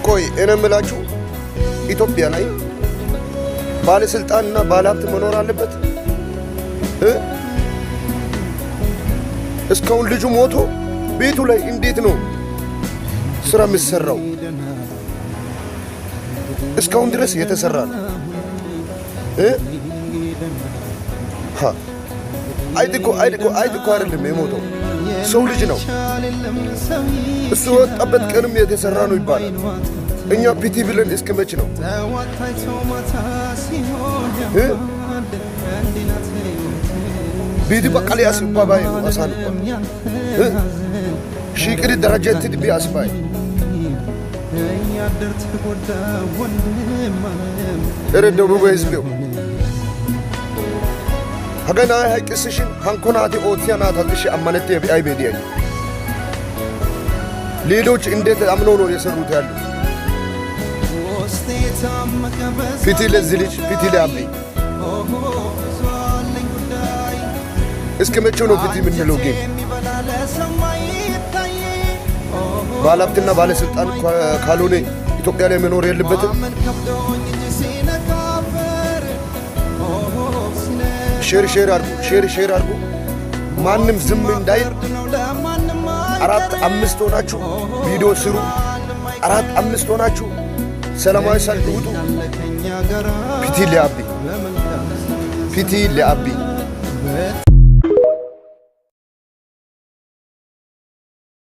ቆይ እኔ የምላችሁ ኢትዮጵያ ላይ ባለስልጣንና ባለሀብት መኖር አለበት? እስካሁን ልጁ ሞቶ ቤቱ ላይ እንዴት ነው ስራ የሚሰራው? እስካሁን ድረስ የተሰራ ነው። አይድኮ አይደለም የሞተው ሰው ልጅ ነው። እሱ ወጣበት ቀንም የተሰራ ነው ይባላል። እኛ ፒቲ ብለን እስከ መች ነው? ቢዲ በቃል ያስባባይ አሳን ሺቅሪ ደረጃ ትድቢ አስባይ እረደው በህዝቤው ሀገና ሀይቅስሽን ሃንኮናቴ ኦቲያናት አጥሽ አማነቴ ቢአይ ቤዲያ ሌሎች እንዴት አምኖ ነው የሰሩት ያሉ? ፊቲ ለዚህ ልጅ ፊቲ ለአቤ እስከ መቼ ነው ፊቲ የምንለው? ግን ባለሀብትና ባለስልጣን ካልሆነ ኢትዮጵያ ላይ መኖር የለበትም። ሼር አድርጉ። ማንም ዝም እንዳይል 4-5 ሆናችሁ ቪዲዮ ስሩ። 4-5 ሆናችሁ ሰላማዊ ሰልፍ ውጡ። ፊቲ ለአቤ